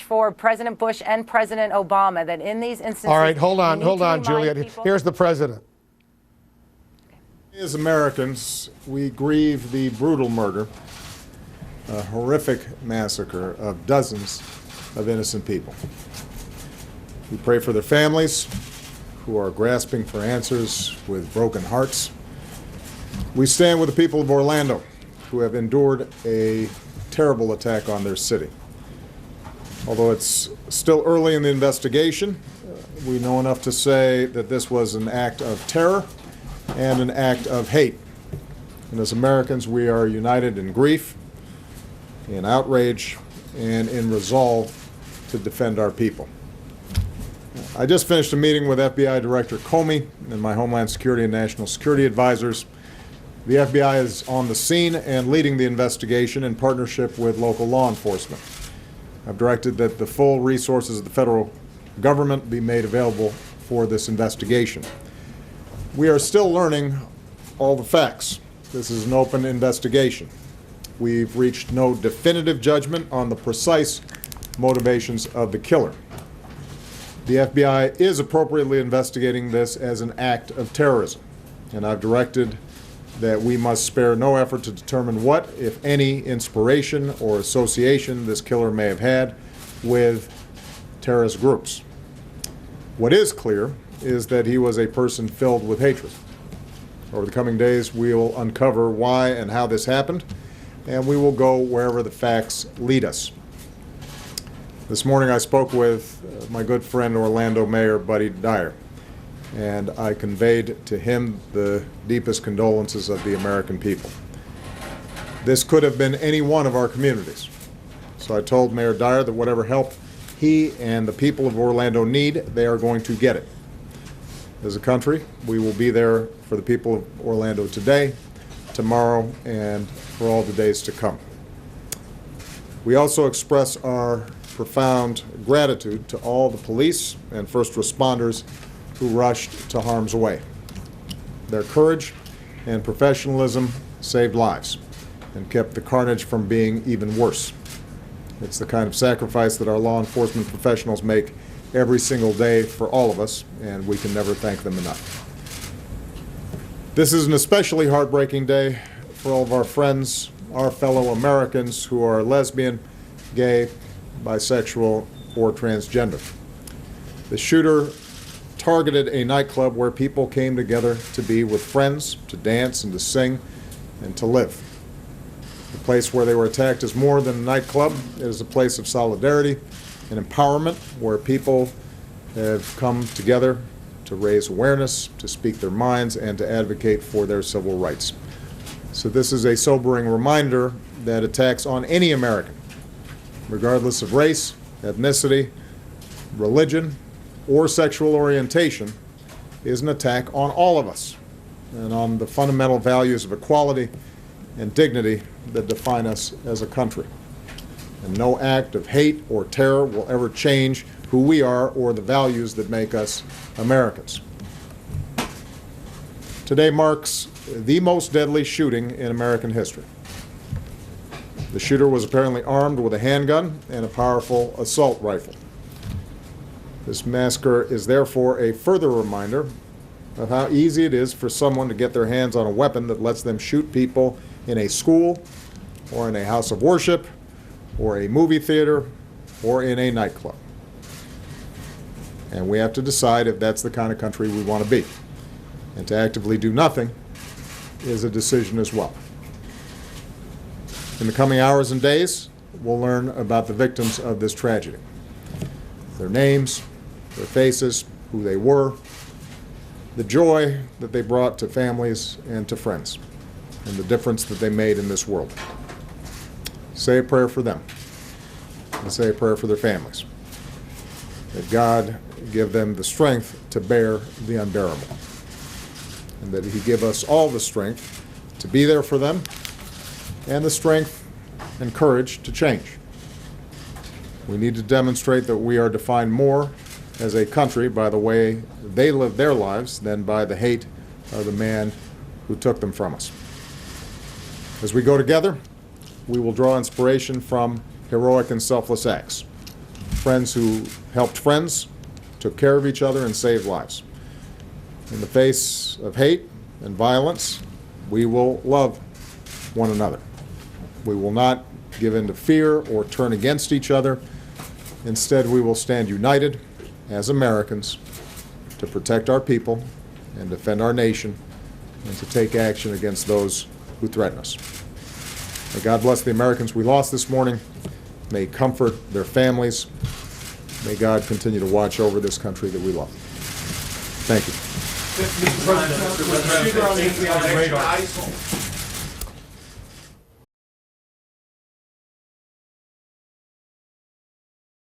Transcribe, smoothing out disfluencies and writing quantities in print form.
for President Bush and President Obama that in these instances... All right, hold on, Juliet. Here's the president. As Americans, we grieve the brutal murder, a horrific massacre of dozens of innocent people. We pray for their families who are grasping for answers with broken hearts. We stand with the people of Orlando who have endured a terrible attack on their city. Although it's still early in the investigation, we know enough to say that this was an act of terror and an act of hate. And as Americans, we are united in grief, in outrage, and in resolve to defend our people. I just finished a meeting with FBI Director Comey and my Homeland Security and National Security advisors. The FBI is on the scene and leading the investigation in partnership with local law enforcement. I've directed that the full resources of the federal government be made available for this investigation. We are still learning all the facts. This is an open investigation. We've reached no definitive judgment on the precise motivations of the killer. The FBI is appropriately investigating this as an act of terrorism, and I've directed that we must spare no effort to determine what, if any, inspiration or association this killer may have had with terrorist groups. What is clear is that he was a person filled with hatred. Over the coming days, we will uncover why and how this happened, and we will go wherever the facts lead us. This morning I spoke with my good friend Orlando Mayor Buddy Dyer, and I conveyed to him the deepest condolences of the American people. This could have been any one of our communities. So I told Mayor Dyer that whatever help he and the people of Orlando need, they are going to get it. As a country, we will be there for the people of Orlando today, tomorrow, and for all the days to come. We also express our profound gratitude to all the police and first responders who rushed to harm's way. Their courage and professionalism saved lives and kept the carnage from being even worse. It's the kind of sacrifice that our law enforcement professionals make every single day for all of us, and we can never thank them enough. This is an especially heartbreaking day for all of our friends, our fellow Americans who are lesbian, gay, bisexual, or transgender. The shooter targeted a nightclub where people came together to be with friends, to dance and to sing and to live. The place where they were attacked is more than a nightclub. It is a place of solidarity and empowerment where people have come together to raise awareness, to speak their minds, and to advocate for their civil rights. So this is a sobering reminder that attacks on any American, regardless of race, ethnicity, religion, or sexual orientation, is an attack on all of us and on the fundamental values of equality and dignity that define us as a country. And no act of hate or terror will ever change who we are or the values that make us Americans. Today marks the most deadly shooting in American history. The shooter was apparently armed with a handgun and a powerful assault rifle. This massacre is therefore a further reminder of how easy it is for someone to get their hands on a weapon that lets them shoot people in a school or in a house of worship or a movie theater or in a nightclub. And we have to decide if that's the kind of country we want to be. And to actively do nothing is a decision as well. In the coming hours and days, we'll learn about the victims of this tragedy. Their names, their faces, who they were, the joy that they brought to families and to friends, and the difference that they made in this world. Say a prayer for them, and say a prayer for their families. That God give them the strength to bear the unbearable, and that He give us all the strength to be there for them, and the strength and courage to change. We need to demonstrate that we are defined more as a country by the way they live their lives than by the hate of the man who took them from us. As we go together, we will draw inspiration from heroic and selfless acts. friends who helped friends, took care of each other, and saved lives. In the face of hate and violence, we will love one another. We will not give in to fear or turn against each other. Instead, we will stand united as Americans to protect our people and defend our nation and to take action against those who threaten us. May God bless the Americans we lost this morning. May He comfort their families. May God continue to watch over this country that we love. Thank you. Mr. President, with the shooter on the radar,